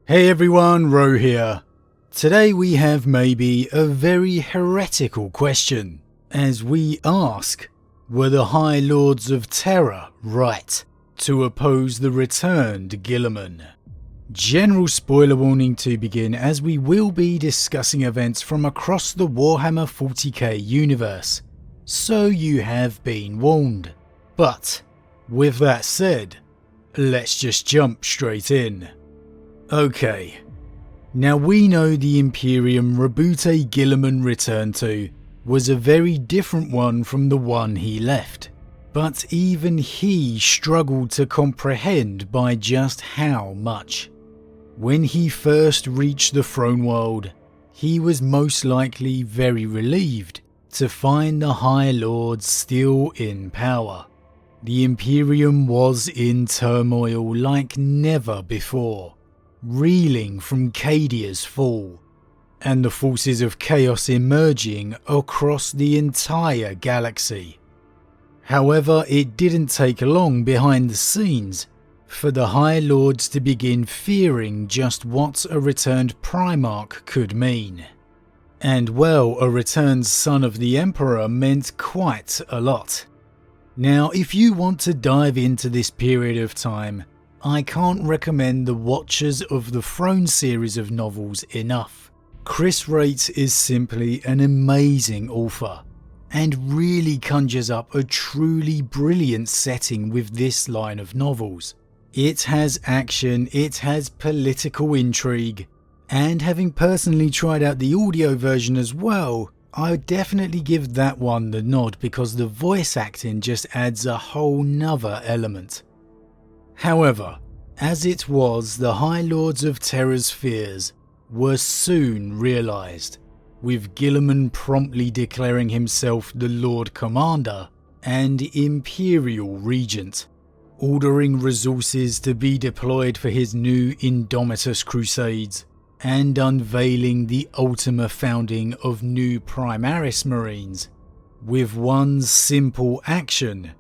Hey everyone, Rho here. Today we have maybe a very heretical question, as we ask, were the High Lords of Terra right to oppose the returned Guilliman? General spoiler warning to begin, as we will be discussing events from across the Warhammer 40k universe, so you have been warned. But, with that said, let's just jump straight in. Okay, now we know the Imperium Roboute Guilliman returned to was a very different one from the one he left, but even he struggled to comprehend by just how much. When he first reached the throne world, he was most likely very relieved to find the High Lords still in power. The Imperium was in turmoil like never before, reeling from Cadia's fall, and the forces of chaos emerging across the entire galaxy. However, it didn't take long behind the scenes for the High Lords to begin fearing just what a returned Primarch could mean. And well, a returned son of the Emperor meant quite a lot. Now, if you want to dive into this period of time, I can't recommend the Watchers of the Throne series of novels enough. Chris Rates is simply an amazing author, and really conjures up a truly brilliant setting with this line of novels. It has action, it has political intrigue, and having personally tried out the audio version as well, I would definitely give that one the nod because the voice acting just adds a whole nother element. However, as it was, the High Lords of Terra's fears were soon realised, with Guilliman promptly declaring himself the Lord Commander and Imperial Regent, ordering resources to be deployed for his new Indomitus Crusades, and unveiling the ultimate founding of new Primaris Marines. With one simple action,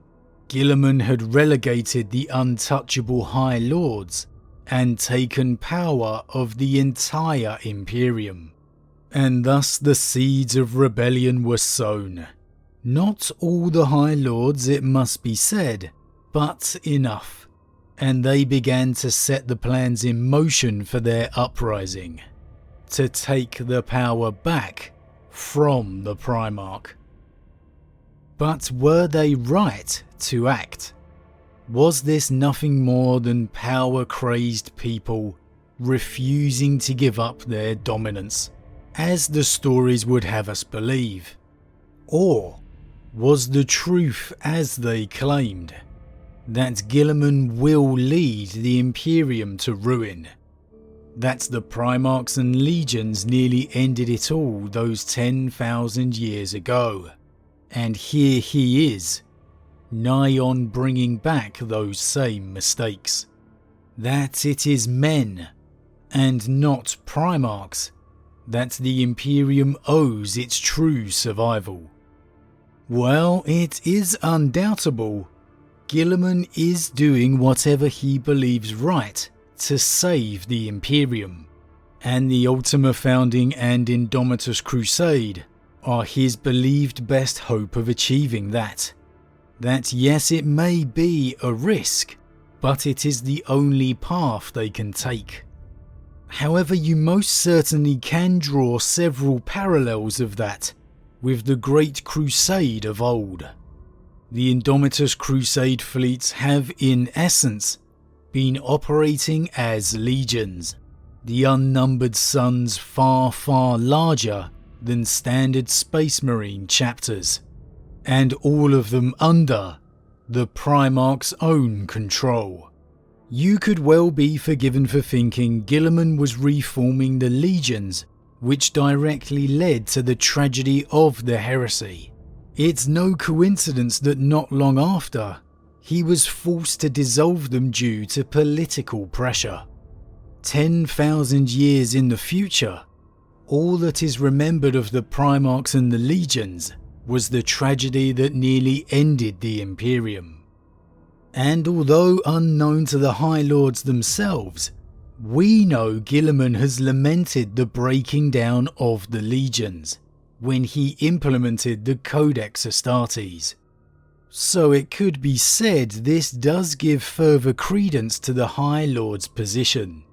Guilliman had relegated the untouchable High Lords and taken power of the entire Imperium. And thus the seeds of rebellion were sown. Not all the High Lords, it must be said, but enough. And they began to set the plans in motion for their uprising, to take the power back from the Primarch. But were they right to act? Was this nothing more than power-crazed people refusing to give up their dominance, as the stories would have us believe? Or was the truth as they claimed, that Guilliman will lead the Imperium to ruin? That the Primarchs and Legions nearly ended it all those 10,000 years ago, and here he is, nigh on bringing back those same mistakes. That it is men, and not Primarchs, that the Imperium owes its true survival. Well, it is undoubtable Guilliman is doing whatever he believes right to save the Imperium, and the Ultima Founding and Indomitus Crusade are his believed best hope of achieving that. That yes, it may be a risk, but it is the only path they can take. However, you most certainly can draw several parallels of that with the Great Crusade of old. The Indomitus Crusade fleets have, in essence, been operating as legions, the unnumbered suns far, far larger than standard Space Marine chapters, and all of them under the Primarch's own control. You could well be forgiven for thinking Guilliman was reforming the legions, which directly led to the tragedy of the Heresy. It's no coincidence that not long after, he was forced to dissolve them due to political pressure. 10,000 years in the future, all that is remembered of the Primarchs and the Legions was the tragedy that nearly ended the Imperium. And although unknown to the High Lords themselves, We know Guilliman has lamented the breaking down of the legions when he implemented the Codex Astartes. So it could be said this does give further credence to the High Lord's position.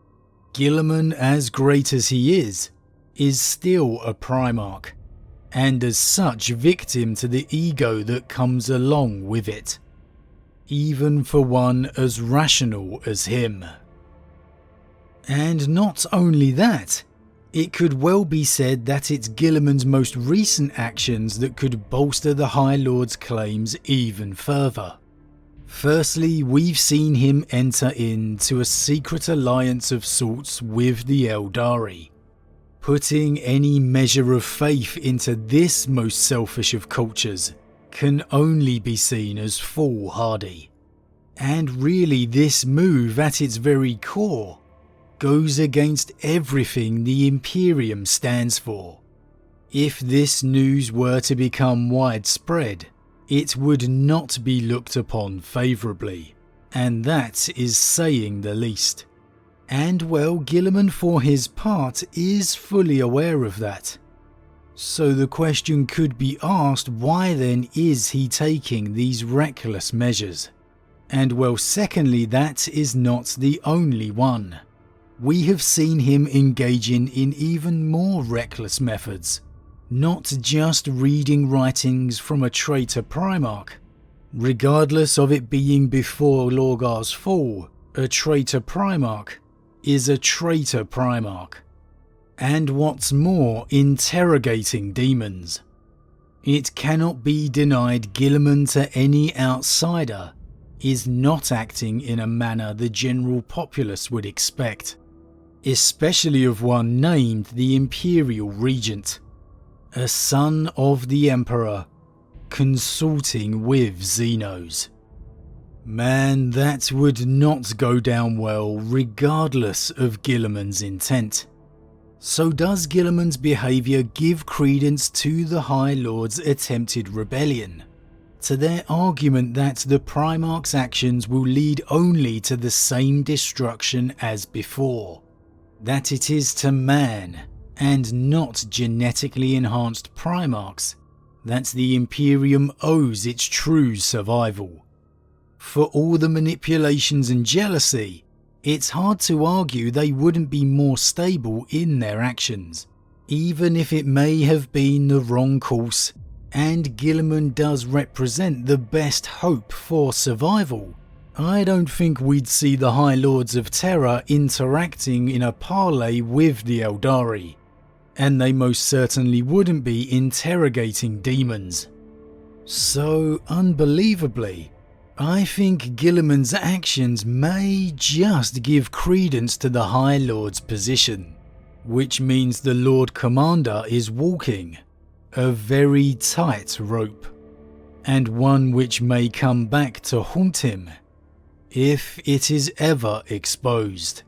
Guilliman, as great as he is still a Primarch, and as such victim to the ego that comes along with it, even for one as rational as him. And not only that, it could well be said that it's Guilliman's most recent actions that could bolster the High Lord's claims even further. Firstly, we've seen him enter into a secret alliance of sorts with the Eldari. Putting any measure of faith into this most selfish of cultures can only be seen as foolhardy. And really, this move at its very core goes against everything the Imperium stands for. If this news were to become widespread, it would not be looked upon favourably, and that is saying the least. And well, Guilliman for his part is fully aware of that. So the question could be asked, why then is he taking these reckless measures? And well, secondly, that is not the only one. We have seen him engaging in even more reckless methods, not just reading writings from a traitor Primarch. Regardless of it being before Lorgar's fall, a traitor Primarch is a traitor Primarch. And what's more, interrogating demons. It cannot be denied Guilliman to any outsider is not acting in a manner the general populace would expect, especially of one named the Imperial Regent, a son of the Emperor, consorting with Xenos. Man, that would not go down well regardless of Guilliman's intent. So does Guilliman's behaviour give credence to the High Lord's attempted rebellion? To their argument that the Primarch's actions will lead only to the same destruction as before? That it is to man, and not genetically enhanced Primarchs, that the Imperium owes its true survival? For all the manipulations and jealousy, it's hard to argue they wouldn't be more stable in their actions, even if it may have been the wrong course, and Guilliman does represent the best hope for survival. I don't think we'd see the High Lords of Terra interacting in a parley with the Eldari, and they most certainly wouldn't be interrogating demons. So, unbelievably, I think Guilliman's actions may just give credence to the High Lord's position, which means the Lord Commander is walking a very tight rope, and one which may come back to haunt him if it is ever exposed.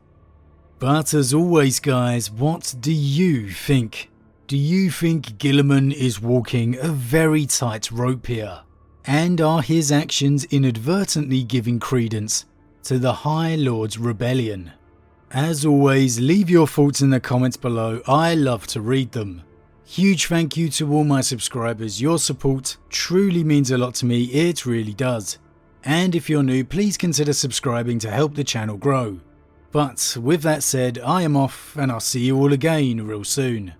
But as always guys, what do you think? Do you think Guilliman is walking a very tight rope here? And are his actions inadvertently giving credence to the High Lord's rebellion? As always, leave your thoughts in the comments below, I love to read them. Huge thank you to all my subscribers, your support truly means a lot to me, it really does. And if you're new, please consider subscribing to help the channel grow. But with that said, I am off and I'll see you all again real soon.